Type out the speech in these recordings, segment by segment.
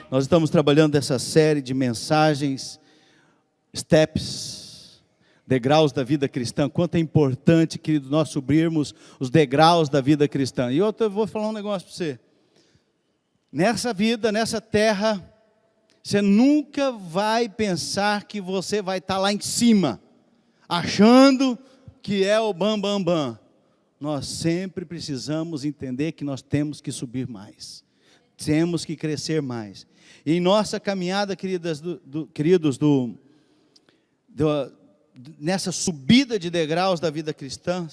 Nós estamos trabalhando essa série de mensagens, steps, degraus da vida cristã. Quanto é importante, querido, nós subirmos os degraus da vida cristã. E eu vou falar um negócio para você. Nessa vida, nessa terra, você nunca vai pensar que você vai estar lá em cima, achando que é o bam, bam, bam. Nós sempre precisamos entender que nós temos que subir mais. Temos que crescer mais. E em nossa caminhada, queridos, nessa subida de degraus da vida cristã,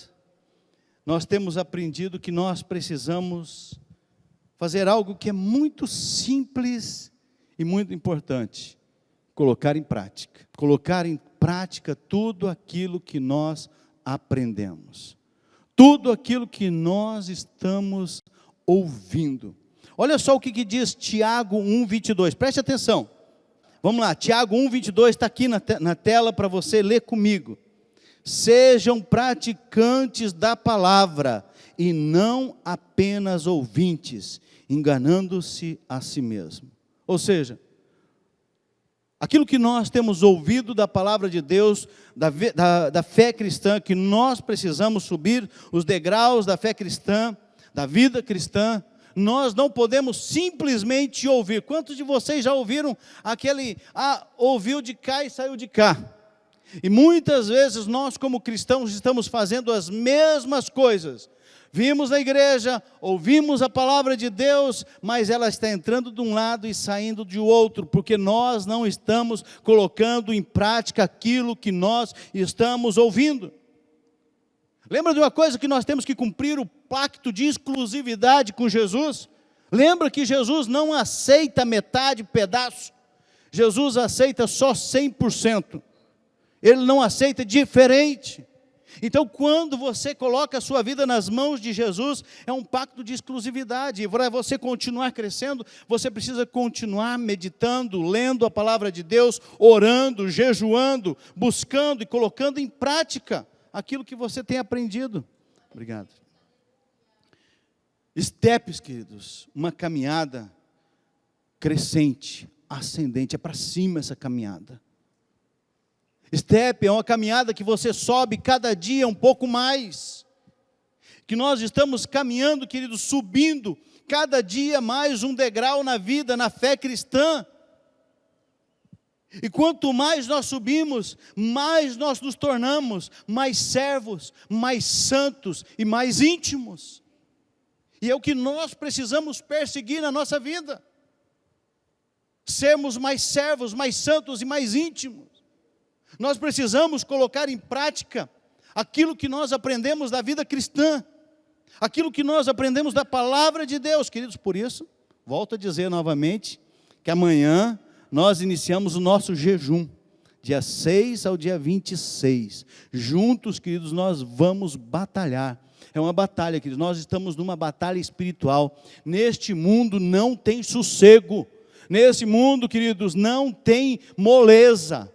nós temos aprendido que nós precisamos fazer algo que é muito simples e muito importante: colocar em prática. Colocar em prática tudo aquilo que nós aprendemos. Tudo aquilo que nós estamos ouvindo. Olha só o que diz Tiago 1:22, preste atenção. Vamos lá, Tiago 1:22 está aqui na tela para você ler comigo. Sejam praticantes da palavra e não apenas ouvintes, enganando-se a si mesmo. Ou seja, aquilo que nós temos ouvido da palavra de Deus, da fé cristã, que nós precisamos subir os degraus da fé cristã, da vida cristã, nós não podemos simplesmente ouvir. Quantos de vocês já ouviram aquele, ouviu de cá e saiu de cá? E muitas vezes nós como cristãos estamos fazendo as mesmas coisas. Vimos na igreja, ouvimos a palavra de Deus, mas ela está entrando de um lado e saindo de outro, porque nós não estamos colocando em prática aquilo que nós estamos ouvindo. Lembra de uma coisa que nós temos que cumprir o pacto de exclusividade com Jesus? Lembra que Jesus não aceita metade, pedaço. Jesus aceita só 100%. Ele não aceita diferente. Então, quando você coloca a sua vida nas mãos de Jesus, é um pacto de exclusividade. E para você continuar crescendo, você precisa continuar meditando, lendo a palavra de Deus, orando, jejuando, buscando e colocando em prática aquilo que você tem aprendido. Obrigado. Steps, queridos, uma caminhada crescente, ascendente, é para cima essa caminhada. Step é uma caminhada que você sobe cada dia um pouco mais. Que nós estamos caminhando, queridos, subindo cada dia mais um degrau na vida, na fé cristã. E quanto mais nós subimos, mais nós nos tornamos mais servos, mais santos e mais íntimos. E é o que nós precisamos perseguir na nossa vida. Sermos mais servos, mais santos e mais íntimos. Nós precisamos colocar em prática aquilo que nós aprendemos da vida cristã, aquilo que nós aprendemos da palavra de Deus, queridos. Por isso, volto a dizer novamente, que amanhã nós iniciamos o nosso jejum, dia 6 ao dia 26, juntos, queridos, nós vamos batalhar. É uma batalha, queridos, nós estamos numa batalha espiritual. Neste mundo não tem sossego, nesse mundo, queridos, não tem moleza.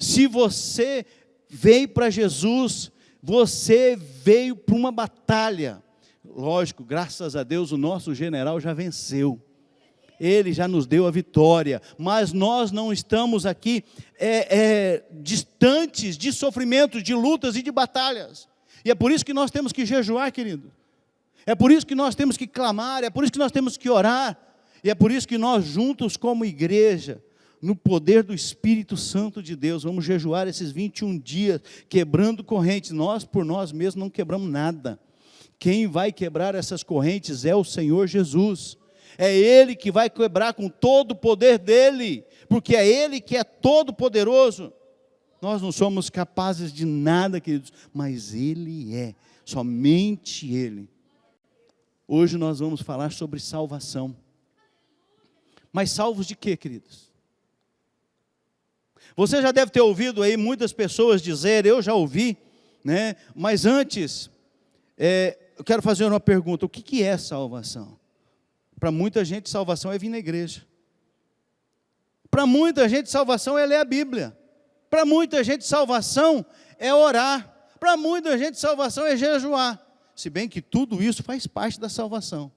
Se você veio para Jesus, você veio para uma batalha. Lógico, graças a Deus o nosso general já venceu. Ele já nos deu a vitória, mas nós não estamos aqui distantes de sofrimentos, de lutas e de batalhas. E é por isso que nós temos que jejuar, querido. É por isso que nós temos que clamar, é por isso que nós temos que orar. E é por isso que nós juntos como igreja, no poder do Espírito Santo de Deus, vamos jejuar esses 21 dias, quebrando correntes. Nós por nós mesmos não quebramos nada. Quem vai quebrar essas correntes é o Senhor Jesus. É Ele que vai quebrar com todo o poder dEle, porque é Ele que é todo poderoso. Nós não somos capazes de nada, queridos, mas Ele é, somente Ele. Hoje nós vamos falar sobre salvação. Mas salvos de quê, queridos? Você já deve ter ouvido aí muitas pessoas dizer, eu já ouvi, né? Mas antes, eu quero fazer uma pergunta: o que é salvação? Para muita gente, salvação é vir na igreja. Para muita gente, salvação é ler a Bíblia. Para muita gente, salvação é orar. Para muita gente, salvação é jejuar. Se bem que tudo isso faz parte da salvação.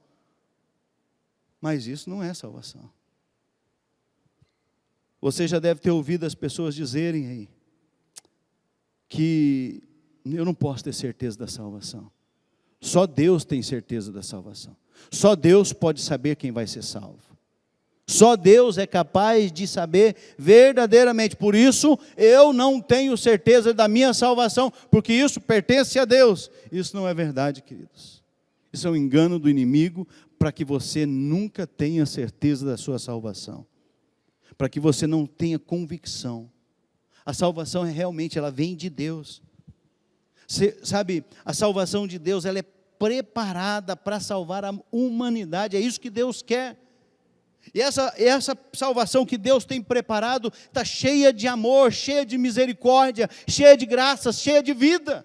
Mas isso não é salvação. Você já deve ter ouvido as pessoas dizerem aí que eu não posso ter certeza da salvação. Só Deus tem certeza da salvação. Só Deus pode saber quem vai ser salvo. Só Deus é capaz de saber verdadeiramente. Por isso, eu não tenho certeza da minha salvação, porque isso pertence a Deus. Isso não é verdade, queridos. Isso é um engano do inimigo para que você nunca tenha certeza da sua salvação. Para que você não tenha convicção. A salvação realmente, ela vem de Deus. Você sabe, a salvação de Deus, ela é preparada para salvar a humanidade. É isso que Deus quer. E essa salvação que Deus tem preparado está cheia de amor, cheia de misericórdia, cheia de graça, cheia de vida.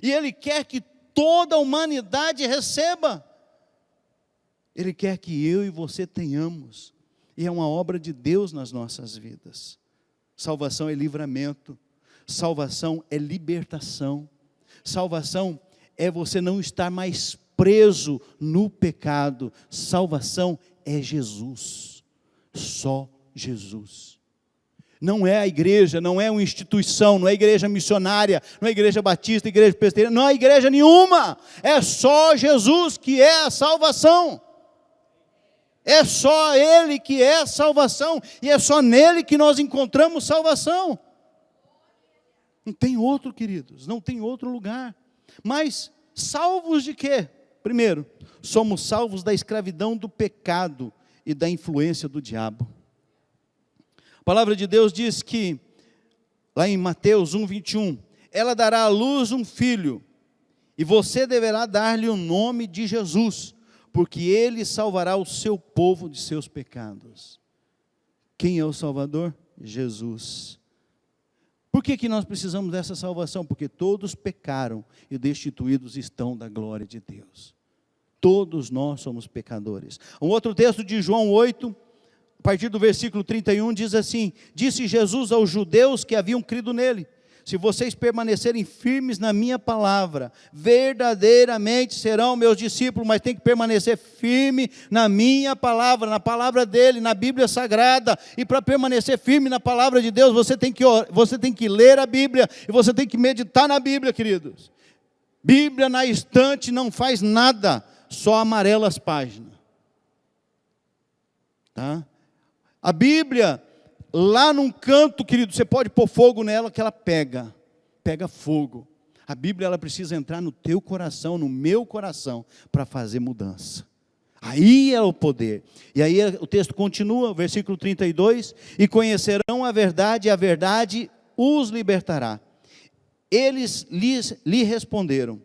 E Ele quer que toda a humanidade receba. Ele quer que eu e você tenhamos. E é uma obra de Deus nas nossas vidas. Salvação é livramento. Salvação é libertação. Salvação é você não estar mais preso no pecado. Salvação é Jesus, só Jesus. Não é a igreja, não é uma instituição, não é igreja missionária, não é igreja batista, igreja presbiteriana, não é igreja nenhuma. É só Jesus que é a salvação. É só Ele que é a salvação, e é só nele que nós encontramos salvação. Não tem outro, queridos, não tem outro lugar. Mas salvos de quê? Primeiro, somos salvos da escravidão do pecado e da influência do diabo. A palavra de Deus diz que, lá em Mateus 1:21, ela dará à luz um filho, e você deverá dar-lhe o nome de Jesus, porque ele salvará o seu povo de seus pecados. Quem é o Salvador? Jesus. Por que nós precisamos dessa salvação? Porque todos pecaram e destituídos estão da glória de Deus. Todos nós somos pecadores. Um outro texto de João 8, a partir do versículo 31, diz assim: disse Jesus aos judeus que haviam crido nele: se vocês permanecerem firmes na minha palavra, verdadeiramente serão meus discípulos. Mas tem que permanecer firme na minha palavra, na palavra dele, na Bíblia Sagrada. E para permanecer firme na palavra de Deus, você tem que ler a Bíblia, e você tem que meditar na Bíblia, queridos. Bíblia na estante não faz nada, só amarela as páginas. Tá? A Bíblia, lá num canto, querido, você pode pôr fogo nela que ela pega fogo. A Bíblia, ela precisa entrar no teu coração, no meu coração, para fazer mudança. Aí é o poder. E aí o texto continua, versículo 32, e conhecerão a verdade, e a verdade os libertará. Eles lhe responderam: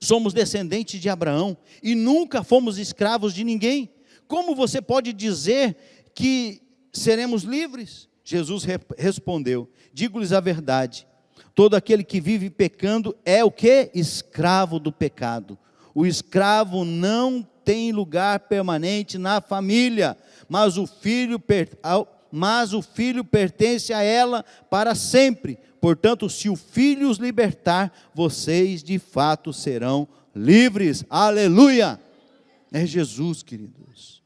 somos descendentes de Abraão, e nunca fomos escravos de ninguém. Como você pode dizer que seremos livres? Jesus respondeu: digo-lhes a verdade, todo aquele que vive pecando é o quê? Escravo do pecado. O escravo não tem lugar permanente na família, mas o filho pertence a ela para sempre. Portanto, se o filho os libertar, vocês de fato serão livres. Aleluia! É Jesus, queridos.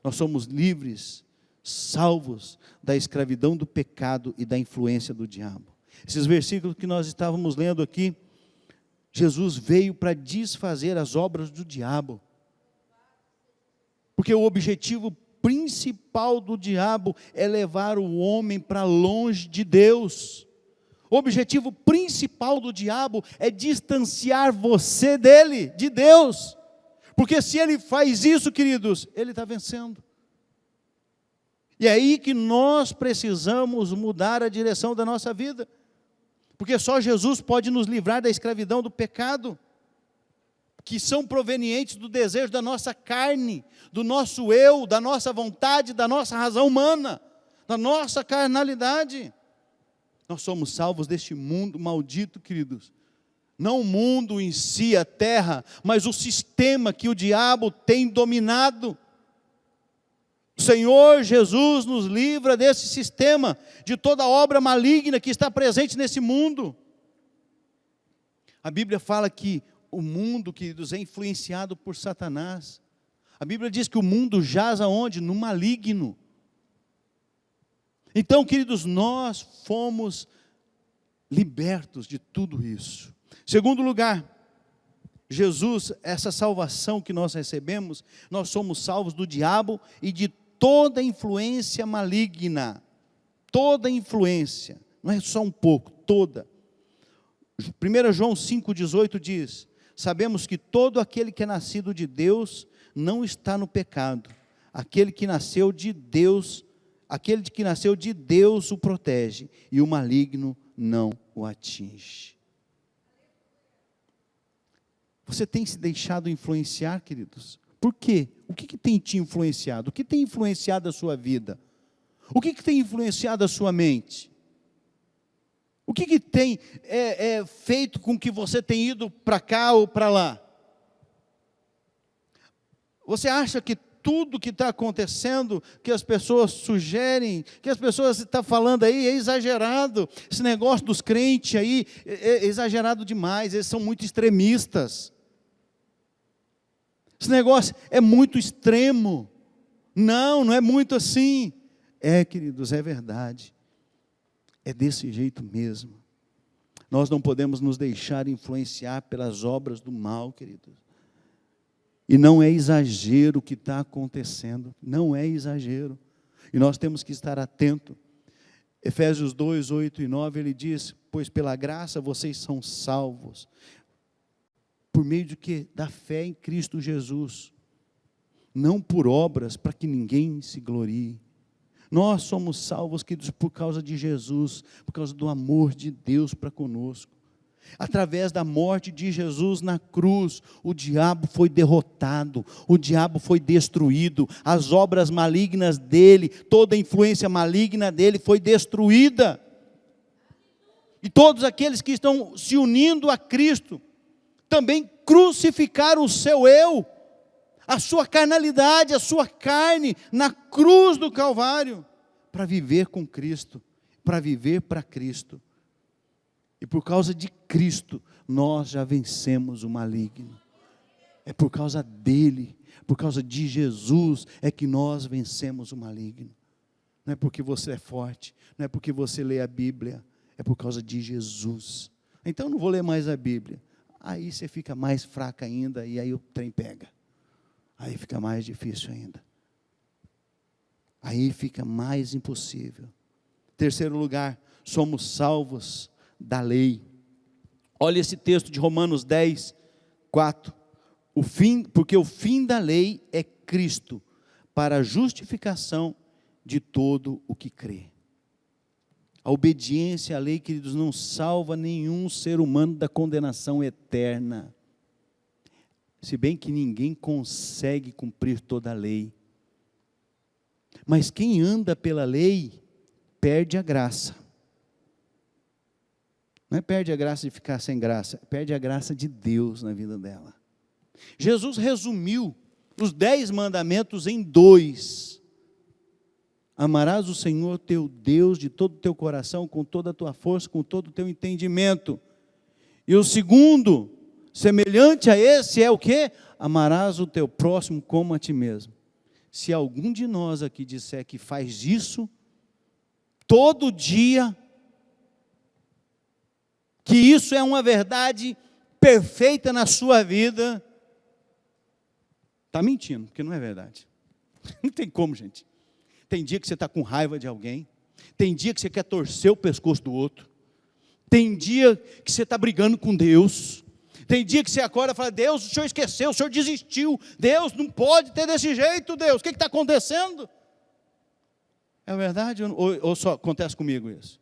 Nós somos livres, salvos da escravidão do pecado e da influência do diabo. Esses versículos que nós estávamos lendo aqui, Jesus veio para desfazer as obras do diabo. Porque o objetivo principal do diabo é levar o homem para longe de Deus. O objetivo principal do diabo é distanciar você dele, de Deus. Porque se ele faz isso, queridos, ele está vencendo. E é aí que nós precisamos mudar a direção da nossa vida. Porque só Jesus pode nos livrar da escravidão do pecado, que são provenientes do desejo da nossa carne, do nosso eu, da nossa vontade, da nossa razão humana, da nossa carnalidade. Nós somos salvos deste mundo maldito, queridos. Não o mundo em si, a terra, mas o sistema que o diabo tem dominado. O Senhor Jesus nos livra desse sistema, de toda obra maligna que está presente nesse mundo. A Bíblia fala que o mundo, queridos, é influenciado por Satanás. A Bíblia diz que o mundo jaz aonde? No maligno. Então, queridos, nós fomos libertos de tudo isso. Segundo lugar, Jesus, essa salvação que nós recebemos, nós somos salvos do diabo e de toda influência maligna. Toda influência, não é só um pouco, toda. 1 João 5,18 diz: sabemos que todo aquele que é nascido de Deus não está no pecado. Aquele que nasceu de Deus o protege, e o maligno não o atinge. Você tem se deixado influenciar, queridos? Por quê? O que tem te influenciado? O que tem influenciado a sua vida? O que tem influenciado a sua mente? O que tem feito com que você tenha ido para cá ou para lá? Você acha que tudo que está acontecendo, que as pessoas sugerem, que as pessoas estão falando aí, é exagerado? Esse negócio dos crentes aí, é exagerado demais, eles são muito extremistas. Esse negócio é muito extremo. Não é muito assim. Queridos, é verdade. É desse jeito mesmo. Nós não podemos nos deixar influenciar pelas obras do mal, queridos. E não é exagero o que está acontecendo. Não é exagero. E nós temos que estar atentos. Efésios 2, 8 e 9, ele diz: pois pela graça vocês são salvos. Por meio de quê? Da fé em Cristo Jesus. Não por obras, para que ninguém se glorie. Nós somos salvos, queridos, por causa de Jesus, por causa do amor de Deus para conosco. Através da morte de Jesus na cruz, o diabo foi derrotado, o diabo foi destruído, as obras malignas dele, toda a influência maligna dele foi destruída. E todos aqueles que estão se unindo a Cristo, também crucificaram o seu eu, a sua carnalidade, a sua carne, na cruz do Calvário, para viver com Cristo, para viver para Cristo. E por causa de Cristo, nós já vencemos o maligno. É por causa dele, por causa de Jesus, é que nós vencemos o maligno. Não é porque você é forte, não é porque você lê a Bíblia, é por causa de Jesus. Então eu não vou ler mais a Bíblia. Aí você fica mais fraca ainda, e aí o trem pega. Aí fica mais difícil ainda. Aí fica mais impossível. Terceiro lugar, somos salvos da lei. Olha esse texto de Romanos 10, 4. Porque o fim da lei é Cristo, para a justificação de todo o que crê. A obediência à lei, queridos, não salva nenhum ser humano da condenação eterna. Se bem que ninguém consegue cumprir toda a lei. Mas quem anda pela lei, perde a graça. Não é perde a graça de ficar sem graça, perde a graça de Deus na vida dela. Jesus resumiu os 10 mandamentos em 2. Amarás o Senhor teu Deus de todo o teu coração, com toda a tua força, com todo o teu entendimento. E o segundo, semelhante a esse, é o quê? Amarás o teu próximo como a ti mesmo. Se algum de nós aqui disser que faz isso, todo dia, que isso é uma verdade perfeita na sua vida, está mentindo, porque não é verdade. Não tem como, gente. Tem dia que você está com raiva de alguém, tem dia que você quer torcer o pescoço do outro, tem dia que você está brigando com Deus, tem dia que você acorda e fala: Deus, o Senhor esqueceu, o Senhor desistiu, Deus não pode ter desse jeito, Deus, o que está acontecendo? É verdade ou só acontece comigo isso?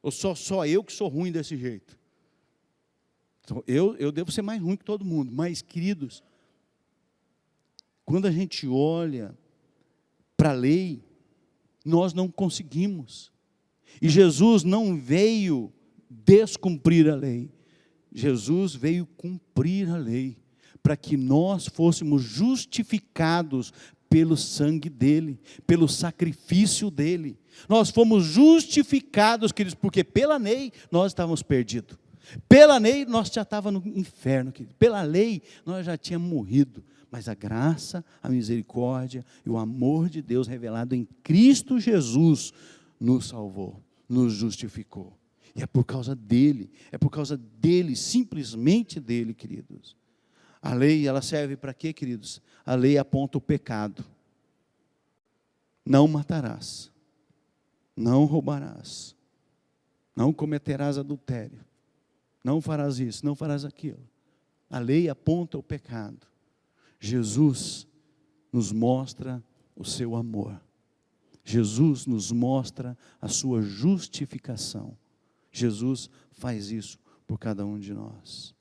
Ou só eu que sou ruim desse jeito? Então, eu devo ser mais ruim que todo mundo, mas, queridos, quando a gente olha para a lei, nós não conseguimos. E Jesus não veio descumprir a lei. Jesus veio cumprir a lei, para que nós fôssemos justificados pelo sangue dele, pelo sacrifício dele. Nós fomos justificados, queridos, porque pela lei nós estávamos perdidos. Pela lei nós já estávamos no inferno, queridos. Pela lei nós já tínhamos morrido. Mas a graça, a misericórdia e o amor de Deus revelado em Cristo Jesus nos salvou, nos justificou. E é por causa dele, simplesmente dele, queridos. A lei, ela serve para quê, queridos? A lei aponta o pecado. Não matarás, não roubarás, não cometerás adultério, não farás isso, não farás aquilo. A lei aponta o pecado. Jesus nos mostra o seu amor. Jesus nos mostra a sua justificação. Jesus faz isso por cada um de nós.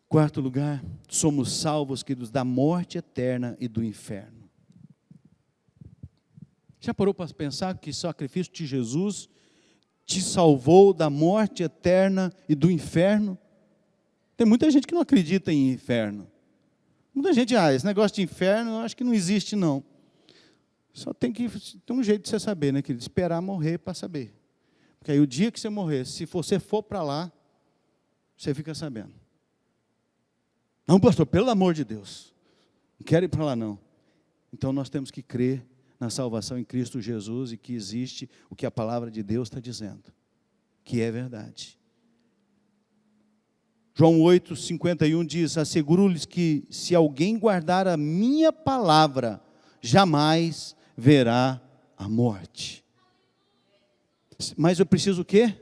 Quarto lugar, somos salvos, queridos, da morte eterna e do inferno. Já parou para pensar que o sacrifício de Jesus te salvou da morte eterna e do inferno? Tem muita gente que não acredita em inferno. Muita gente, esse negócio de inferno, eu acho que não existe não. Só tem um jeito de você saber, né, querido? Esperar morrer para saber. Porque aí o dia que você morrer, se você for para lá, você fica sabendo. Não, pastor, pelo amor de Deus, não quero ir para lá não. Então nós temos que crer na salvação em Cristo Jesus e que existe o que a palavra de Deus está dizendo, que é verdade. João 8:51 diz: asseguro-lhes que se alguém guardar a minha palavra, jamais verá a morte. Mas eu preciso o quê?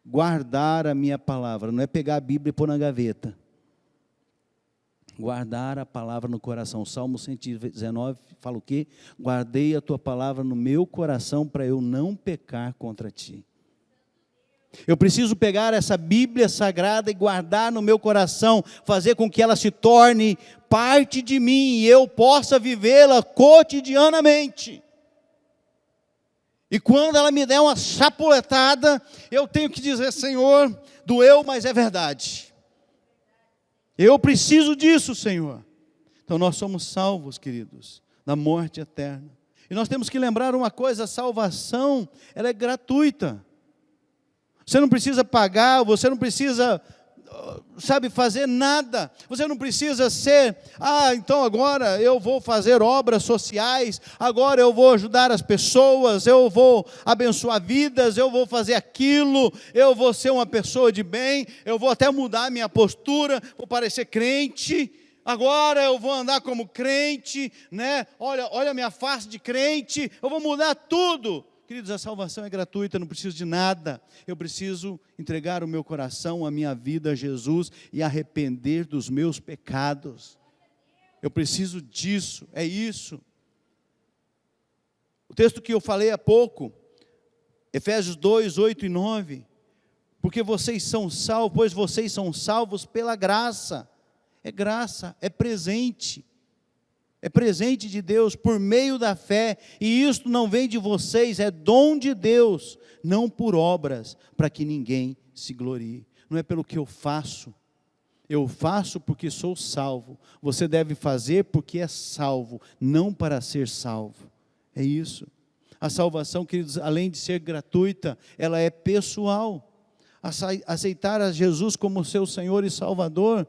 Guardar a minha palavra, não é pegar a Bíblia e pôr na gaveta. Guardar a palavra no coração. Salmo 119 fala o quê? Guardei a tua palavra no meu coração para eu não pecar contra ti. Eu preciso pegar essa Bíblia sagrada e guardar no meu coração, fazer com que ela se torne parte de mim e eu possa vivê-la cotidianamente. E quando ela me der uma chapuletada, eu tenho que dizer: Senhor, doeu, mas é verdade. Eu preciso disso, Senhor. Então nós somos salvos, queridos, da morte eterna. E nós temos que lembrar uma coisa: a salvação, ela é gratuita. Você não precisa pagar, você não precisa, fazer nada. Você não precisa ser, então agora eu vou fazer obras sociais, agora eu vou ajudar as pessoas, eu vou abençoar vidas, eu vou fazer aquilo, eu vou ser uma pessoa de bem, eu vou até mudar minha postura, vou parecer crente, agora eu vou andar como crente, né? Olha a minha face de crente, eu vou mudar tudo. Queridos, a salvação é gratuita, eu não preciso de nada. Eu preciso entregar o meu coração, a minha vida a Jesus e arrepender dos meus pecados. Eu preciso disso, é isso. O texto que eu falei há pouco, Efésios 2, 8 e 9. Porque vocês são salvos, pois vocês são salvos pela graça. É graça, é presente. É presente de Deus por meio da fé, e isto não vem de vocês, é dom de Deus, não por obras, para que ninguém se glorie. Não é pelo que eu faço porque sou salvo. Você deve fazer porque é salvo, não para ser salvo. É isso. A salvação, queridos, além de ser gratuita, ela é pessoal. Aceitar a Jesus como seu Senhor e Salvador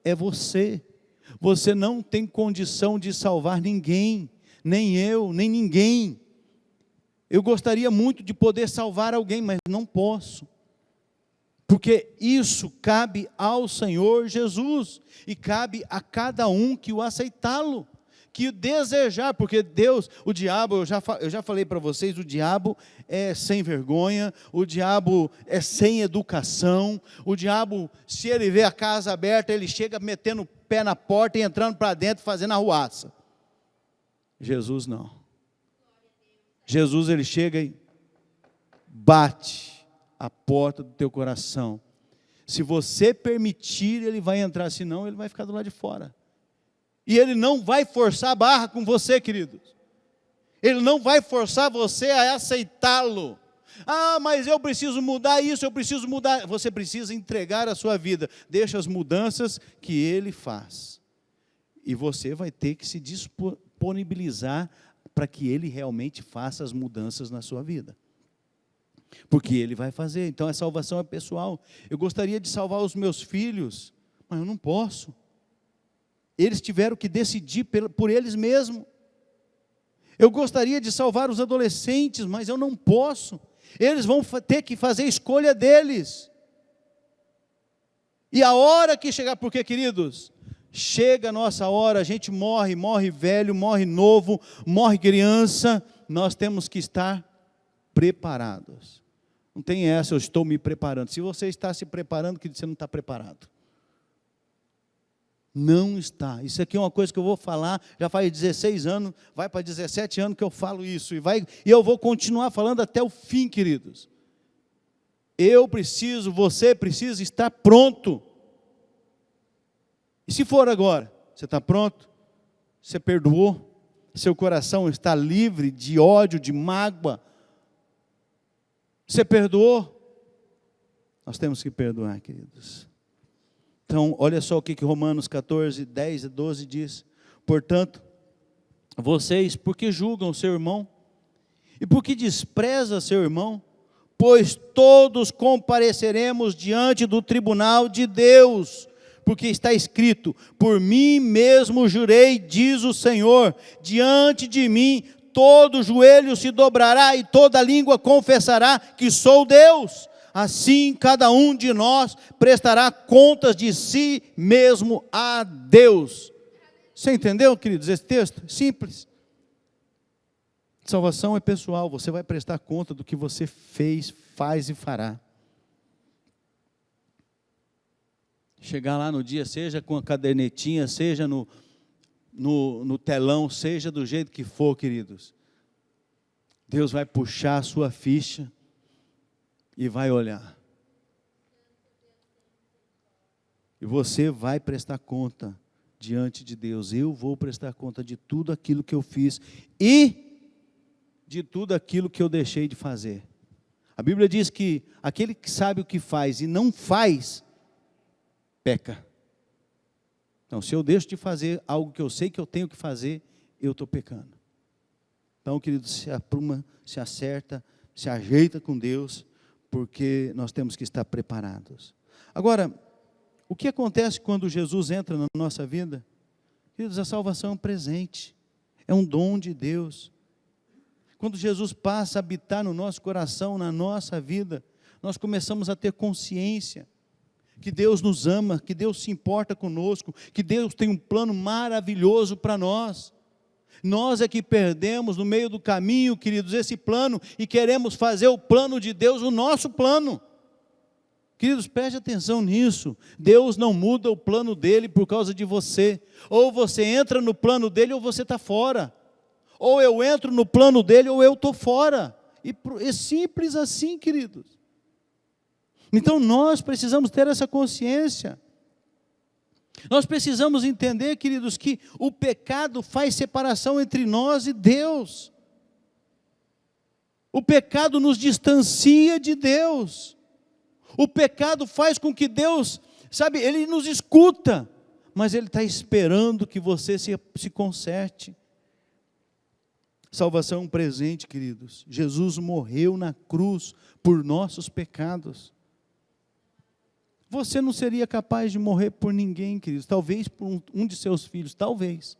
é você. Você não tem condição de salvar ninguém, nem eu, nem ninguém. Eu gostaria muito de poder salvar alguém, mas não posso. Porque isso cabe ao Senhor Jesus, e cabe a cada um que o aceitá-lo, que o desejar, porque Deus, o diabo, eu já falei para vocês, o diabo é sem vergonha, o diabo é sem educação, o diabo, se ele vê a casa aberta, ele chega metendo o pé na porta e entrando para dentro, fazendo arruaça. Jesus não. Jesus, ele chega e bate a porta do teu coração. Se você permitir, ele vai entrar, senão ele vai ficar do lado de fora. E ele não vai forçar a barra com você, queridos. Ele não vai forçar você a aceitá-lo. Mas eu preciso mudar isso, eu preciso mudar. Você precisa entregar a sua vida. Deixa as mudanças que ele faz. E você vai ter que se disponibilizar para que ele realmente faça as mudanças na sua vida. Porque ele vai fazer. Então a salvação é pessoal. Eu gostaria de salvar os meus filhos, mas eu não posso. Eles tiveram que decidir por eles mesmos. Eu gostaria de salvar os adolescentes, mas eu não posso. Eles vão ter que fazer a escolha deles. E a hora que chegar, porque, queridos, chega a nossa hora, a gente morre, morre velho, morre novo, morre criança, nós temos que estar preparados. Não tem essa, eu estou me preparando. Se você está se preparando, querido, você não está preparado. Não está. Isso aqui é uma coisa que eu vou falar, já faz 16 anos, vai para 17 anos que eu falo isso, e eu vou continuar falando até o fim, queridos. Eu preciso, você precisa estar pronto. E se for agora, você está pronto? Você perdoou? Seu coração está livre de ódio, de mágoa? Você perdoou? Nós temos que perdoar, queridos. Então, olha só o que Romanos 14, 10 e 12 diz. Portanto, vocês, por que julgam seu irmão? E por que despreza seu irmão? Pois todos compareceremos diante do tribunal de Deus. Porque está escrito, por mim mesmo jurei, diz o Senhor, diante de mim todo joelho se dobrará e toda língua confessará que sou Deus. Assim cada um de nós prestará contas de si mesmo a Deus. Você entendeu, queridos, esse texto? Simples. Salvação é pessoal, você vai prestar conta do que você fez, faz e fará. Chegar lá no dia, seja com a cadernetinha, seja no telão, seja do jeito que for, queridos. Deus vai puxar a sua ficha e vai olhar. E você vai prestar conta diante de Deus. Eu vou prestar conta de tudo aquilo que eu fiz e de tudo aquilo que eu deixei de fazer. A Bíblia diz que aquele que sabe o que faz e não faz, peca. Então, se eu deixo de fazer algo que eu sei que eu tenho que fazer, eu estou pecando. Então, querido, se apruma, se acerta, se ajeita com Deus, porque nós temos que estar preparados. Agora, o que acontece quando Jesus entra na nossa vida? Queridos, a salvação é um presente, é um dom de Deus. Quando Jesus passa a habitar no nosso coração, na nossa vida, nós começamos a ter consciência que Deus nos ama, que Deus se importa conosco, que Deus tem um plano maravilhoso para nós. Nós é que perdemos no meio do caminho, queridos, esse plano e queremos fazer o plano de Deus o nosso plano. Queridos, preste atenção nisso. Deus não muda o plano dele por causa de você. Ou você entra no plano dele ou você está fora. Ou eu entro no plano dele ou eu estou fora. E é simples assim, queridos. Então nós precisamos ter essa consciência. Nós precisamos entender, queridos, que o pecado faz separação entre nós e Deus. O pecado nos distancia de Deus. O pecado faz com que Deus, sabe, Ele nos escuta, mas Ele está esperando que você se conserte. Salvação é um presente, queridos. Jesus morreu na cruz por nossos pecados. Você não seria capaz de morrer por ninguém, queridos. Talvez por um de seus filhos, talvez.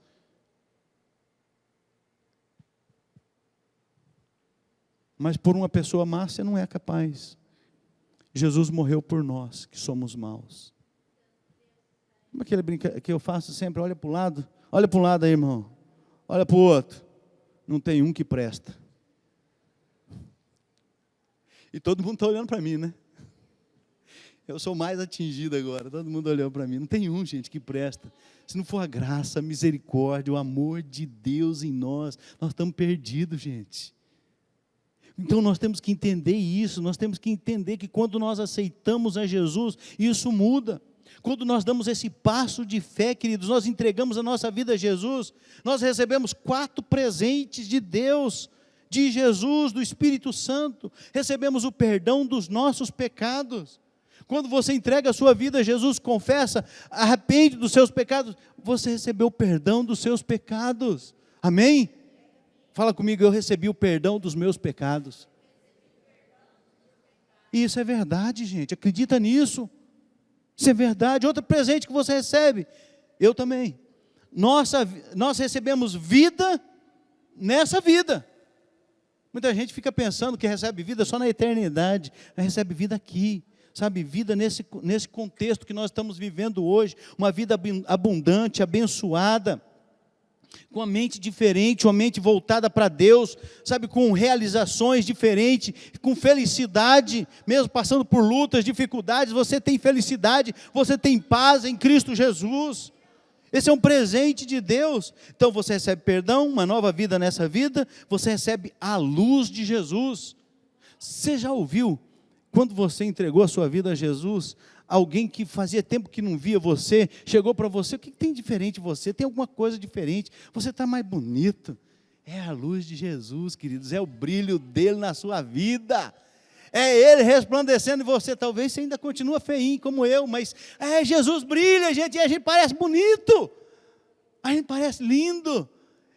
Mas por uma pessoa má, você não é capaz. Jesus morreu por nós, que somos maus. Como aquele brincadeira que eu faço sempre, olha para o lado. Olha para um lado aí, irmão. Olha para o outro. Não tem um que presta. E todo mundo está olhando para mim, né? Eu sou mais atingido agora, todo mundo olhou para mim. Não tem um, gente, que presta. Se não for a graça, a misericórdia, o amor de Deus em nós, nós estamos perdidos, gente. Então nós temos que entender isso, nós temos que entender que quando nós aceitamos a Jesus, isso muda. Quando nós damos esse passo de fé, queridos, nós entregamos a nossa vida a Jesus, nós recebemos 4 presentes de Deus, de Jesus, do Espírito Santo. Recebemos o perdão dos nossos pecados. Quando você entrega a sua vida a Jesus, confessa, arrepende dos seus pecados, você recebeu o perdão dos seus pecados. Amém? Fala comigo, eu recebi o perdão dos meus pecados. E isso é verdade, gente, acredita nisso. Isso é verdade. Outro presente que você recebe, eu também. Nós recebemos vida nessa vida. Muita gente fica pensando que recebe vida só na eternidade, mas recebe vida aqui, sabe? Vida nesse contexto que nós estamos vivendo hoje, uma vida abundante, abençoada, com a mente diferente, uma mente voltada para Deus, sabe? Com realizações diferentes, com felicidade, mesmo passando por lutas, dificuldades, você tem felicidade, você tem paz em Cristo Jesus. Esse é um presente de Deus. Então você recebe perdão, uma nova vida nessa vida, você recebe a luz de Jesus. Você já ouviu, quando você entregou a sua vida a Jesus, alguém que fazia tempo que não via você, chegou para você, o que tem diferente em você? Tem alguma coisa diferente? Você está mais bonito. É a luz de Jesus, queridos, é o brilho dele na sua vida. É Ele resplandecendo em você. Talvez você ainda continua feinho como eu, mas Jesus brilha, gente, e a gente parece bonito, a gente parece lindo.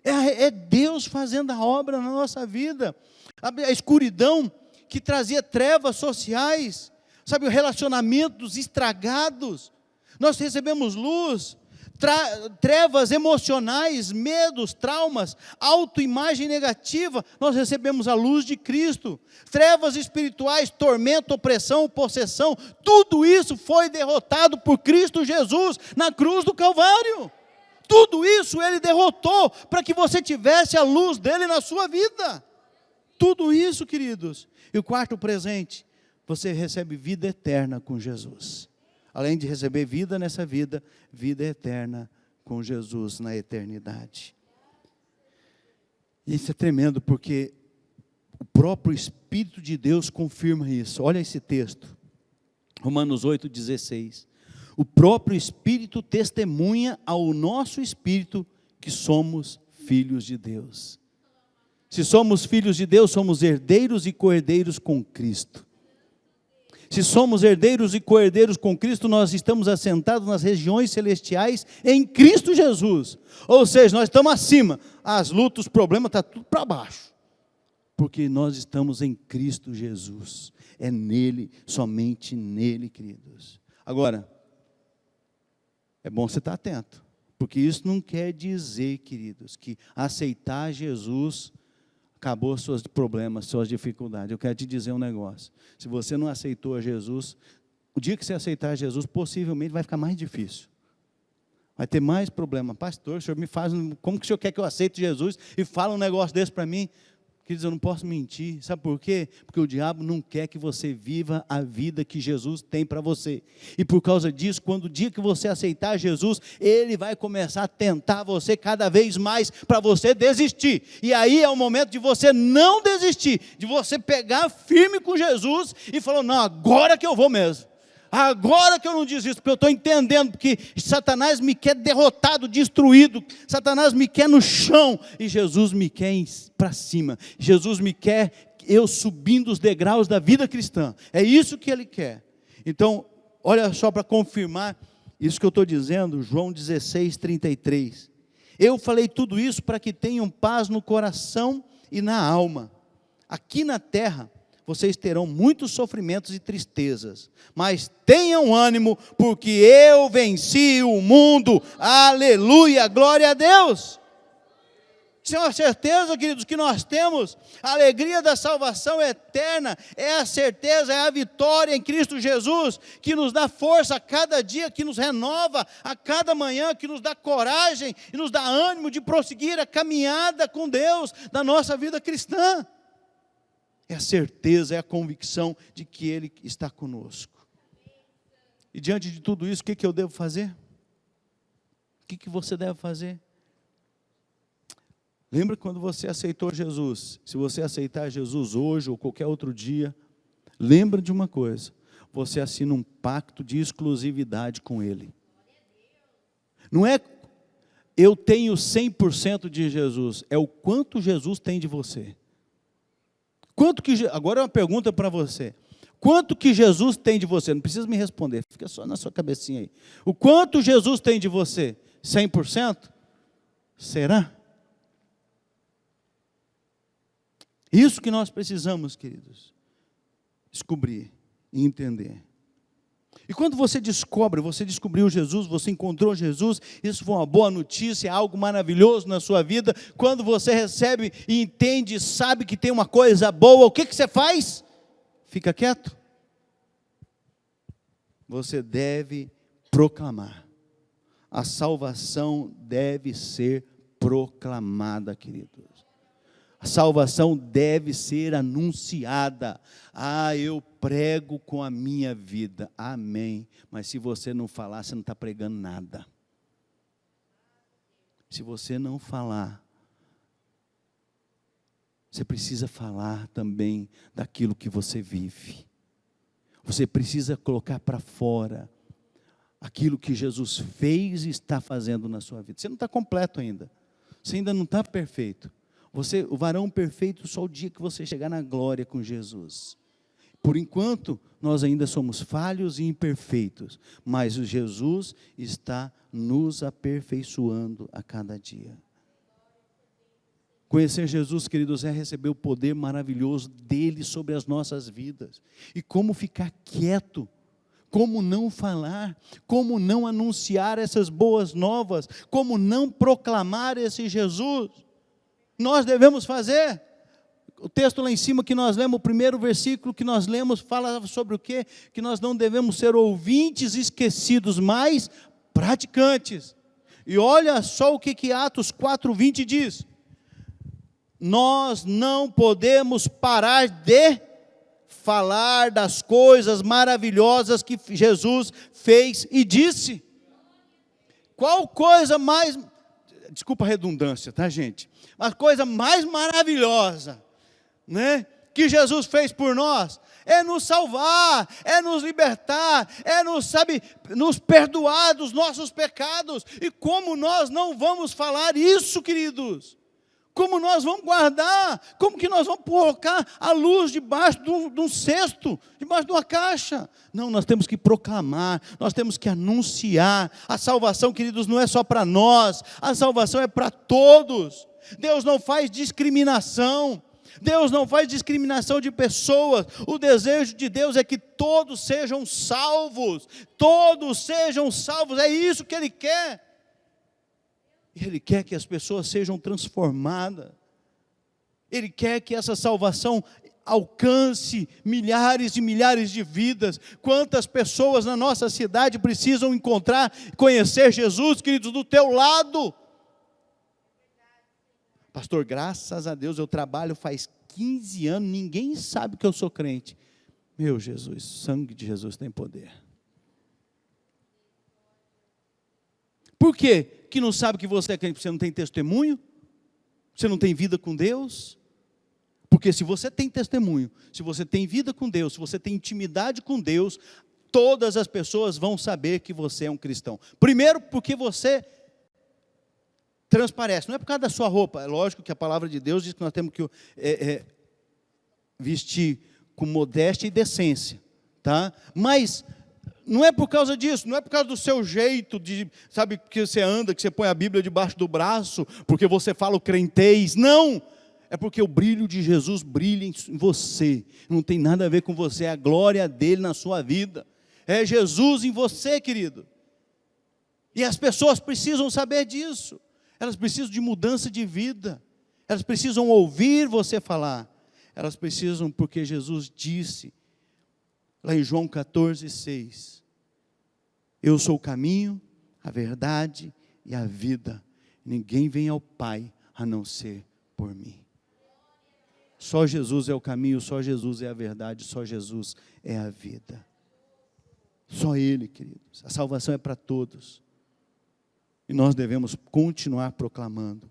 É Deus fazendo a obra na nossa vida. A escuridão que trazia trevas sociais, sabe, relacionamentos estragados, nós recebemos luz. Trevas emocionais, medos, traumas, autoimagem negativa, nós recebemos a luz de Cristo. Trevas espirituais, tormento, opressão, possessão, tudo isso foi derrotado por Cristo Jesus na cruz do Calvário. Tudo isso Ele derrotou para que você tivesse a luz dEle na sua vida. Tudo isso, queridos. E o quarto presente, você recebe vida eterna com Jesus. Além de receber vida nessa vida, vida eterna com Jesus na eternidade. Isso é tremendo, porque o próprio Espírito de Deus confirma isso. Olha esse texto, Romanos 8,16. O próprio Espírito testemunha ao nosso Espírito que somos filhos de Deus. Se somos filhos de Deus, somos herdeiros e co-herdeiros com Cristo. Se somos herdeiros e co-herdeiros com Cristo, nós estamos assentados nas regiões celestiais em Cristo Jesus. Ou seja, nós estamos acima. As lutas, os problemas, está tudo para baixo. Porque nós estamos em Cristo Jesus. É nele, somente nele, queridos. Agora, é bom você estar atento. Porque isso não quer dizer, queridos, que aceitar Jesus acabou os seus problemas, suas dificuldades. Eu quero te dizer um negócio. Se você não aceitou a Jesus, o dia que você aceitar Jesus, possivelmente vai ficar mais difícil. Vai ter mais problema. Pastor, o senhor me faz, como que o senhor quer que eu aceite Jesus e fala um negócio desse para mim? Queridos, eu não posso mentir. Sabe por quê? Porque o diabo não quer que você viva a vida que Jesus tem para você. E por causa disso, quando o dia que você aceitar Jesus, Ele vai começar a tentar você cada vez mais para você desistir. E aí é o momento de você não desistir, de você pegar firme com Jesus e falar, não, agora que eu vou mesmo. Agora que eu não desisto, porque eu estou entendendo que Satanás me quer derrotado, destruído, Satanás me quer no chão, e Jesus me quer para cima, Jesus me quer eu subindo os degraus da vida cristã, é isso que Ele quer. Então, olha só para confirmar isso que eu estou dizendo, João 16:33, eu falei tudo isso para que tenham paz no coração e na alma. Aqui na terra, vocês terão muitos sofrimentos e tristezas, mas tenham ânimo, porque eu venci o mundo, aleluia, glória a Deus. Isso é uma certeza, queridos, que nós temos, a alegria da salvação eterna, é a certeza, é a vitória em Cristo Jesus, que nos dá força a cada dia, que nos renova a cada manhã, que nos dá coragem e nos dá ânimo de prosseguir a caminhada com Deus da nossa vida cristã. É a certeza, é a convicção de que Ele está conosco. E diante de tudo isso, o que eu devo fazer? O que você deve fazer? Lembra quando você aceitou Jesus? Se você aceitar Jesus hoje ou qualquer outro dia, lembra de uma coisa, você assina um pacto de exclusividade com Ele. Não é eu tenho 100% de Jesus, é o quanto Jesus tem de você. Agora é uma pergunta para você. Quanto que Jesus tem de você? Não precisa me responder, fica só na sua cabecinha aí. O quanto Jesus tem de você? 100%? Será? Isso que nós precisamos, queridos, descobrir e entender. E quando você descobriu Jesus, você encontrou Jesus, isso foi uma boa notícia, algo maravilhoso na sua vida. Quando você recebe e entende, sabe que tem uma coisa boa, o que você faz? Fica quieto. Você deve proclamar. A salvação deve ser proclamada, queridos. A salvação deve ser anunciada. Eu prego com a minha vida. Amém. Mas se você não falar, você não está pregando nada. Se você não falar, você precisa falar também daquilo que você vive. Você precisa colocar para fora aquilo que Jesus fez e está fazendo na sua vida. Você não está completo ainda. Você ainda não está perfeito. O varão perfeito só o dia que você chegar na glória com Jesus. Por enquanto, nós ainda somos falhos e imperfeitos, mas o Jesus está nos aperfeiçoando a cada dia. Conhecer Jesus, queridos, é receber o poder maravilhoso dele sobre as nossas vidas. E como ficar quieto? Como não falar? Como não anunciar essas boas novas? Como não proclamar esse Jesus? Nós devemos fazer. O texto lá em cima que nós lemos, o primeiro versículo que nós lemos, fala sobre o quê? Que nós não devemos ser ouvintes esquecidos, mas praticantes. E olha só o que Atos 4:20 diz. Nós não podemos parar de falar das coisas maravilhosas que Jesus fez e disse. Qual coisa mais, desculpa a redundância, tá, gente? Mas coisa mais maravilhosa, né, que Jesus fez por nós, é nos salvar, é nos libertar, é nos perdoar dos nossos pecados. E como nós não vamos falar isso, queridos? Como nós vamos guardar? Como que nós vamos colocar a luz debaixo de um cesto, debaixo de uma caixa? Não, nós temos que proclamar, nós temos que anunciar. A salvação, queridos, não é só para nós, a salvação é para todos. Deus não faz discriminação. Deus não faz discriminação de pessoas. O desejo de Deus é que todos sejam salvos. Todos sejam salvos. É isso que Ele quer. Ele quer que as pessoas sejam transformadas. Ele quer que essa salvação alcance milhares e milhares de vidas. Quantas pessoas na nossa cidade precisam encontrar, conhecer Jesus, queridos, do teu lado? Pastor, graças a Deus eu trabalho faz 15 anos, ninguém sabe que eu sou crente. Meu Jesus, o sangue de Jesus tem poder. Por quê que não sabe que você é crente? Você não tem testemunho? Você não tem vida com Deus? Porque se você tem testemunho, se você tem vida com Deus, se você tem intimidade com Deus, todas as pessoas vão saber que você é um cristão. Primeiro, porque você transparece, não é por causa da sua roupa. É lógico que a palavra de Deus diz que nós temos que vestir com modéstia e decência, tá? Mas não é por causa disso, não é por causa do seu jeito de, sabe, que você anda, que você põe a Bíblia debaixo do braço, porque você fala o crentez. Não, é porque o brilho de Jesus brilha em você. Não tem nada a ver com você, é a glória dele na sua vida. É Jesus em você, querido. E as pessoas precisam saber disso. Elas precisam de mudança de vida. Elas precisam ouvir você falar. Elas precisam, porque Jesus disse, lá em João 14:6, eu sou o caminho, a verdade e a vida. Ninguém vem ao Pai a não ser por mim. Só Jesus é o caminho, só Jesus é a verdade, só Jesus é a vida. Só Ele, queridos. A salvação é para todos. E nós devemos continuar proclamando.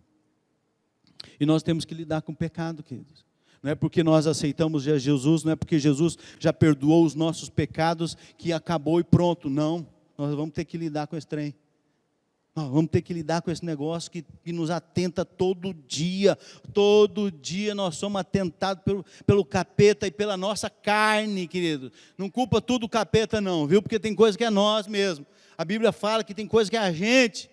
E nós temos que lidar com o pecado, queridos. Não é porque nós aceitamos Jesus, não é porque Jesus já perdoou os nossos pecados que acabou e pronto. Não, nós vamos ter que lidar com esse trem. Nós vamos ter que lidar com esse negócio que nos atenta todo dia. Todo dia nós somos atentados pelo capeta e pela nossa carne, querido. Não culpa tudo o capeta não, viu? Porque tem coisa que é nós mesmo. A Bíblia fala que tem coisa que é a gente.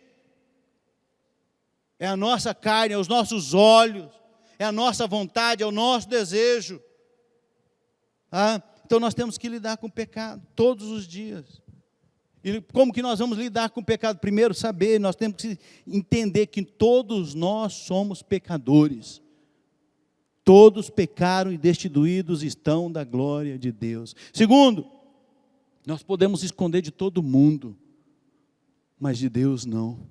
É a nossa carne, é os nossos olhos, é a nossa vontade, é o nosso desejo. Então nós temos que lidar com o pecado todos os dias. E como que nós vamos lidar com o pecado? Primeiro, saber, nós temos que entender que todos nós somos pecadores. Todos pecaram e destituídos estão da glória de Deus. Segundo, nós podemos esconder de todo mundo, mas de Deus não.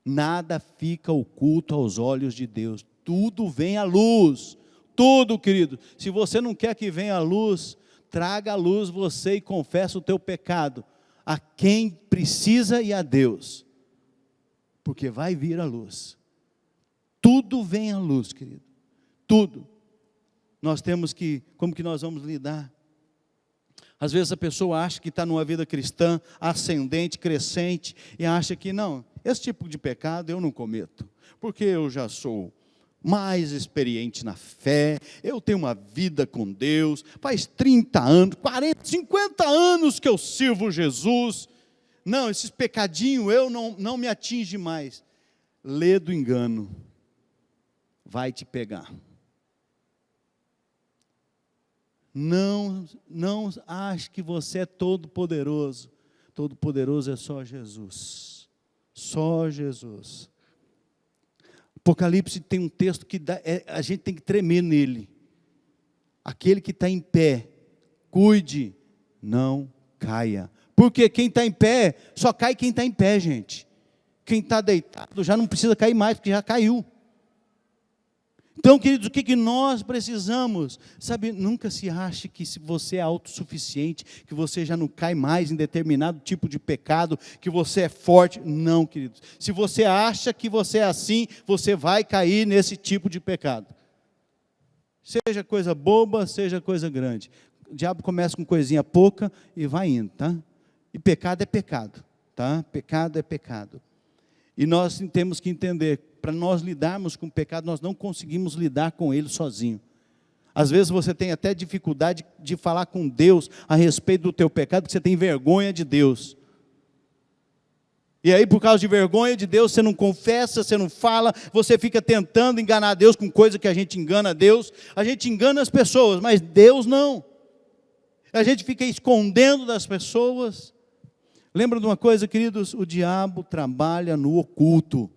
Nada fica oculto aos olhos de Deus. Tudo vem à luz. Tudo, querido. Se você não quer que venha à luz, traga à luz você e confessa o teu pecado a quem precisa e a Deus, porque vai vir a luz. Tudo vem à luz, querido, tudo. Nós temos que, como que nós vamos lidar? Às vezes a pessoa acha que está numa vida cristã, ascendente, crescente, e acha que não, esse tipo de pecado eu não cometo, porque eu já sou mais experiente na fé, eu tenho uma vida com Deus, faz 30 anos, 40, 50 anos que eu sirvo Jesus, não, esses pecadinhos eu não me atinge mais. Lê do engano, vai te pegar. Não ache que você é todo poderoso é só Jesus, só Jesus. Apocalipse tem um texto que a gente tem que tremer nele. Aquele que está em pé, cuide, não caia. Porque quem está em pé, só cai quem está em pé, gente. Quem está deitado já não precisa cair mais, porque já caiu. Então, queridos, o que nós precisamos? Sabe, nunca se ache que se você é autossuficiente, que você já não cai mais em determinado tipo de pecado, que você é forte. Não, queridos. Se você acha que você é assim, você vai cair nesse tipo de pecado. Seja coisa boba, seja coisa grande. O diabo começa com coisinha pouca e vai indo, tá? E pecado é pecado, tá? Pecado é pecado. E nós temos que entender, para nós lidarmos com o pecado, nós não conseguimos lidar com ele sozinho. Às vezes você tem até dificuldade de falar com Deus a respeito do teu pecado, porque você tem vergonha de Deus. E aí, por causa de vergonha de Deus, você não confessa, você não fala, você fica tentando enganar Deus com coisa que a gente engana Deus. A gente engana as pessoas, mas Deus não. A gente fica escondendo das pessoas. Lembra de uma coisa, queridos? O diabo trabalha no oculto.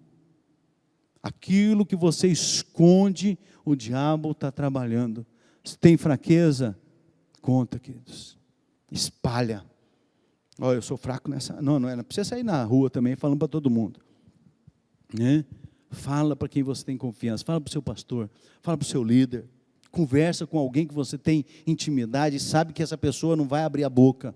Aquilo que você esconde, o diabo está trabalhando. Se tem fraqueza, conta, queridos. Espalha. Olha, eu sou fraco nessa... Não precisa sair na rua também falando para todo mundo. Né? Fala para quem você tem confiança. Fala para o seu pastor. Fala para o seu líder. Conversa com alguém que você tem intimidade e sabe que essa pessoa não vai abrir a boca.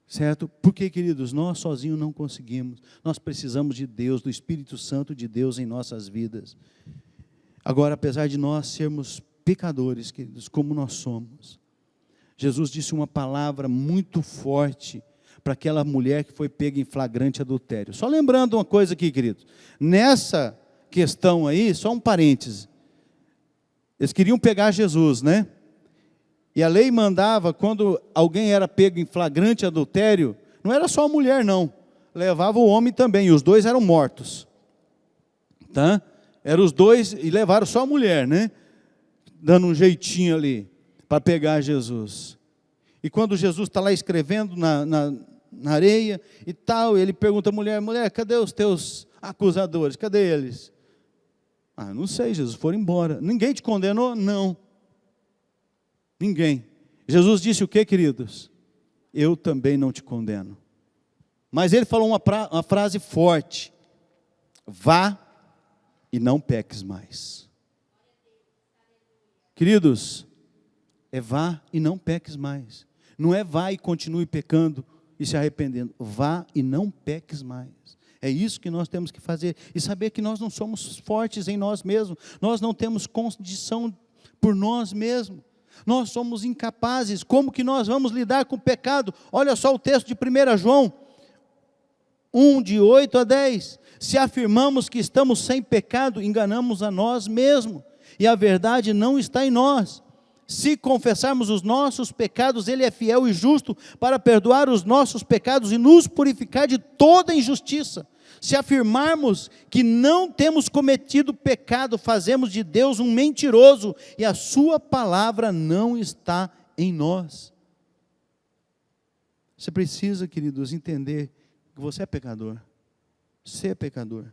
Certo? Porque, queridos, nós sozinhos não conseguimos. Nós precisamos de Deus, do Espírito Santo de Deus em nossas vidas. Agora, apesar de nós sermos pecadores, queridos, como nós somos, Jesus disse uma palavra muito forte para aquela mulher que foi pega em flagrante adultério. Só lembrando uma coisa aqui, queridos. Nessa questão aí, só um parêntese. Eles queriam pegar Jesus, né? E a lei mandava, quando alguém era pego em flagrante adultério, não era só a mulher não, levava o homem também, e os dois eram mortos. Tá? Eram os dois, e levaram só a mulher, né? Dando um jeitinho ali, para pegar Jesus. E quando Jesus está lá escrevendo na areia e tal, ele pergunta à mulher, cadê os teus acusadores? Cadê eles? Ah, não sei, Jesus, foram embora. Ninguém te condenou? Não. Ninguém. Jesus disse o que, queridos? Eu também não te condeno. Mas ele falou uma frase forte. Vá e não peques mais. Queridos, é vá e não peques mais. Não é vá e continue pecando e se arrependendo. Vá e não peques mais. É isso que nós temos que fazer. E saber que nós não somos fortes em nós mesmos. Nós não temos condição por nós mesmos. Nós somos incapazes. Como que nós vamos lidar com o pecado? Olha só o texto de 1 João 1, de 8 a 10. Se afirmamos que estamos sem pecado, enganamos a nós mesmos, e a verdade não está em nós. Se confessarmos os nossos pecados, Ele é fiel e justo para perdoar os nossos pecados e nos purificar de toda injustiça. Se afirmarmos que não temos cometido pecado, fazemos de Deus um mentiroso e a sua palavra não está em nós. Você precisa, queridos, entender que você é pecador. Você é pecador.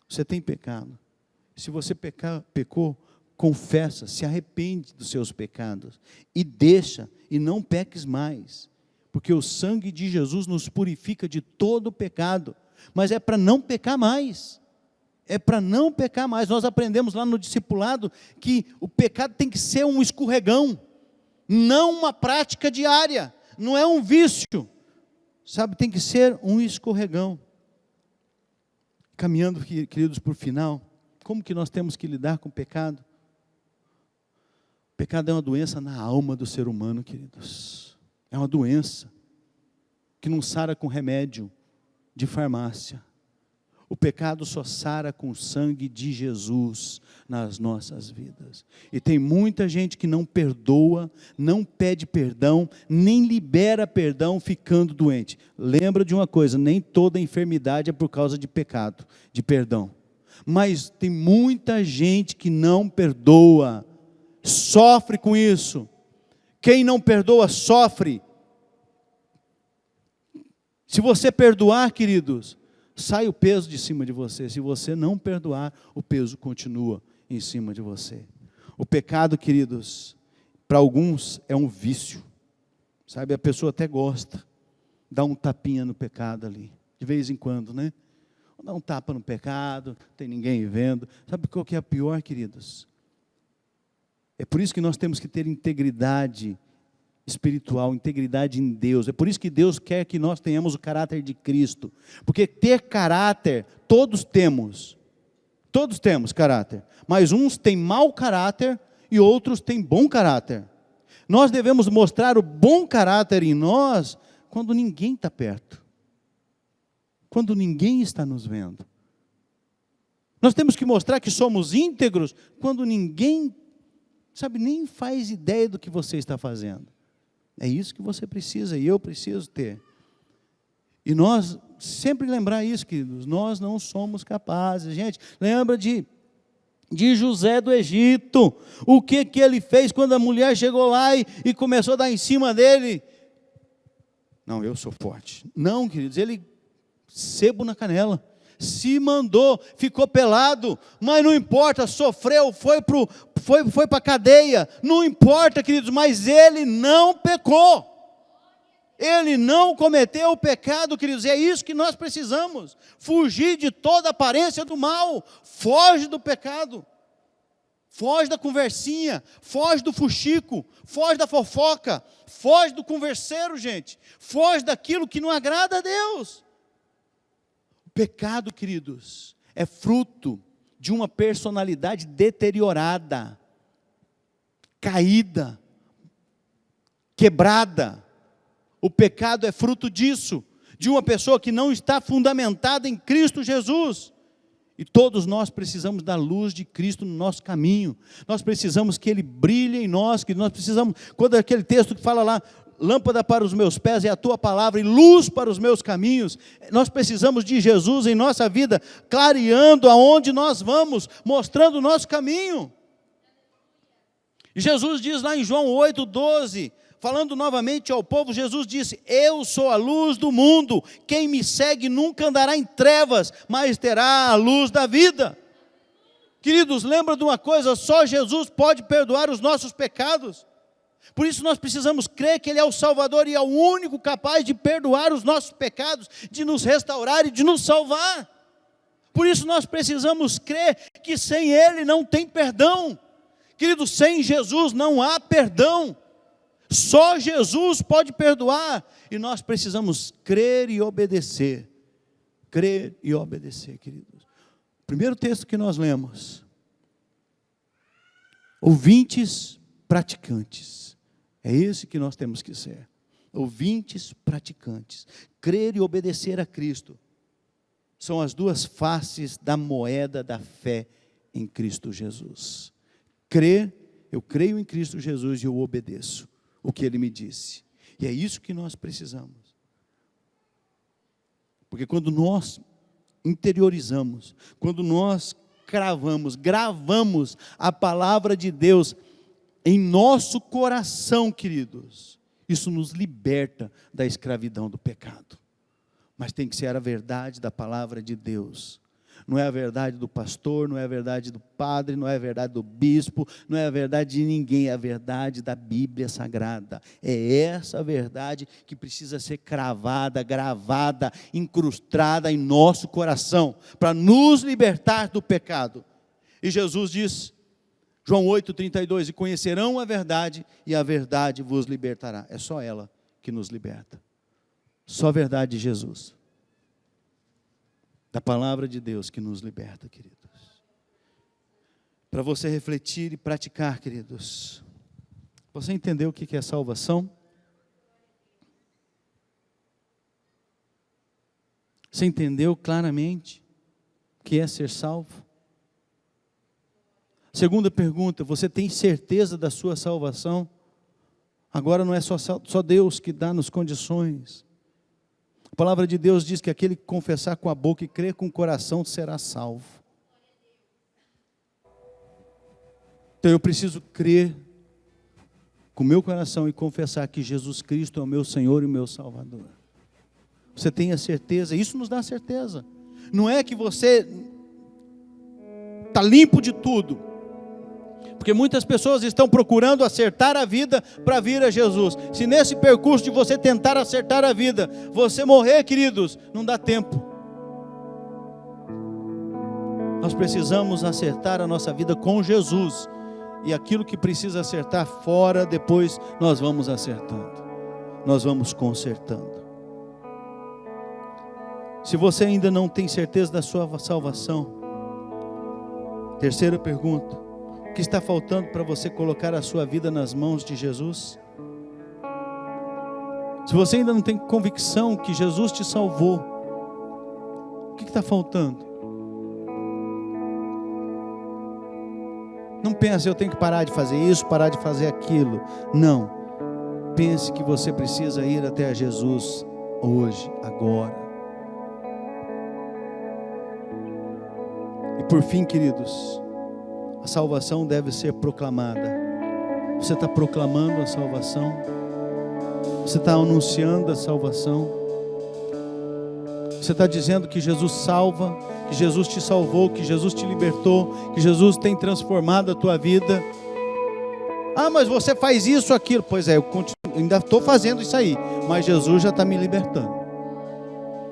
Você tem pecado. Se você pecou, confessa, se arrepende dos seus pecados e deixa, e não peques mais, porque o sangue de Jesus nos purifica de todo pecado, mas é para não pecar mais, é para não pecar mais. Nós aprendemos lá no discipulado que o pecado tem que ser um escorregão, não uma prática diária, não é um vício, sabe, tem que ser um escorregão. Caminhando, queridos, por final, como que nós temos que lidar com o pecado? O pecado é uma doença na alma do ser humano, queridos. É uma doença que não sara com remédio de farmácia. O pecado só sara com o sangue de Jesus nas nossas vidas. E tem muita gente que não perdoa, não pede perdão, nem libera perdão ficando doente. Lembra de uma coisa, nem toda enfermidade é por causa de pecado, de perdão. Mas tem muita gente que não perdoa, sofre com isso. Quem não perdoa, sofre. Se você perdoar, queridos, sai o peso de cima de você. Se você não perdoar, o peso continua em cima de você. O pecado, queridos, para alguns é um vício. Sabe, a pessoa até gosta, dá um tapinha no pecado ali, de vez em quando, né? Dá um tapa no pecado, não tem ninguém vendo. Sabe qual que é a pior, queridos? É por isso que nós temos que ter integridade espiritual, integridade em Deus. É por isso que Deus quer que nós tenhamos o caráter de Cristo. Porque ter caráter, todos temos caráter. Mas uns têm mau caráter e outros têm bom caráter. Nós devemos mostrar o bom caráter em nós quando ninguém está perto. Quando ninguém está nos vendo. Nós temos que mostrar que somos íntegros quando ninguém, sabe, nem faz ideia do que você está fazendo. É isso que você precisa e eu preciso ter. E nós sempre lembrar isso, queridos, nós não somos capazes. Gente, lembra de José do Egito, o que ele fez quando a mulher chegou lá e começou a dar em cima dele? Não, eu sou forte. Não, queridos, ele sebo na canela, se mandou, ficou pelado, mas não importa, sofreu, foi para a cadeia, não importa, queridos, mas ele não pecou, ele não cometeu o pecado, queridos, e é isso que nós precisamos, fugir de toda aparência do mal, foge do pecado, foge da conversinha, foge do fuxico, foge da fofoca, foge do converseiro, gente, foge daquilo que não agrada a Deus. Pecado, queridos, é fruto de uma personalidade deteriorada, caída, quebrada. O pecado é fruto disso, de uma pessoa que não está fundamentada em Cristo Jesus. E todos nós precisamos da luz de Cristo no nosso caminho. Nós precisamos que Ele brilhe em nós, que nós precisamos, quando aquele texto que fala lá, lâmpada para os meus pés é a tua palavra e luz para os meus caminhos. Nós precisamos de Jesus em nossa vida, clareando aonde nós vamos, mostrando o nosso caminho. E Jesus diz lá em João 8:12, falando novamente ao povo, Jesus disse: eu sou a luz do mundo, quem me segue nunca andará em trevas, mas terá a luz da vida. Queridos, lembra de uma coisa, só Jesus pode perdoar os nossos pecados. Por isso nós precisamos crer que Ele é o Salvador e é o único capaz de perdoar os nossos pecados, de nos restaurar e de nos salvar. Por isso nós precisamos crer que sem Ele não tem perdão. Querido, sem Jesus não há perdão. Só Jesus pode perdoar. E nós precisamos crer e obedecer. Crer e obedecer, queridos. O primeiro texto que nós lemos. Ouvintes praticantes. É esse que nós temos que ser. Ouvintes praticantes. Crer e obedecer a Cristo. São as duas faces da moeda da fé em Cristo Jesus. Crer, eu creio em Cristo Jesus e eu obedeço o que Ele me disse. E é isso que nós precisamos. Porque quando nós interiorizamos, quando nós gravamos a palavra de Deus em nosso coração, queridos, Isso nos liberta da escravidão do pecado. Mas tem que ser a verdade da palavra de Deus. Não é a verdade do pastor, não é a verdade do padre, não é a verdade do bispo, não é a verdade de ninguém, é a verdade da Bíblia Sagrada. É essa verdade que precisa ser cravada, gravada, incrustada em nosso coração, para nos libertar do pecado. E Jesus diz, João 8,32, e conhecerão a verdade, e a verdade vos libertará. É só ela que nos liberta. Só a verdade de Jesus. Da palavra de Deus que nos liberta, queridos. Para você refletir e praticar, queridos. Você entendeu o que é salvação? Você entendeu claramente o que é ser salvo? Segunda pergunta, você tem certeza da sua salvação? Agora não é só Deus que dá-nos condições. A palavra de Deus diz que aquele que confessar com a boca e crer com o coração será salvo. Então eu preciso crer com o meu coração e confessar que Jesus Cristo é o meu Senhor e o meu Salvador. Você tem a certeza, isso nos dá certeza. Não é que você está limpo de tudo. Porque muitas pessoas estão procurando acertar a vida para vir a Jesus. Se nesse percurso de você tentar acertar a vida, você morrer, queridos, não dá tempo. Nós precisamos acertar a nossa vida com Jesus. E aquilo que precisa acertar fora, depois nós vamos acertando. Nós vamos consertando. Se você ainda não tem certeza da sua salvação, terceira pergunta. O que está faltando para você colocar a sua vida nas mãos de Jesus? Se você ainda não tem convicção que Jesus te salvou, o que está faltando? Não pense, eu tenho que parar de fazer isso, parar de fazer aquilo. Não. Pense que você precisa ir até a Jesus hoje, agora. E por fim, queridos, a salvação deve ser proclamada. Você está proclamando a salvação? Você está anunciando a salvação? Você está dizendo que Jesus salva, que Jesus te salvou, que Jesus te libertou, que Jesus tem transformado a tua vida? Ah, mas você faz isso, aquilo. Pois é, eu ainda estou fazendo isso aí, mas Jesus já está me libertando.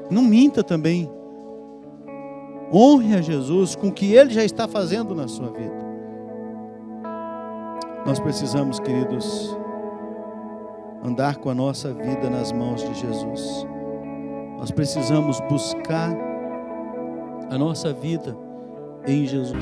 Não minta também. Honre a Jesus com o que Ele já está fazendo na sua vida. Nós precisamos, queridos, andar com a nossa vida nas mãos de Jesus. Nós precisamos buscar a nossa vida em Jesus.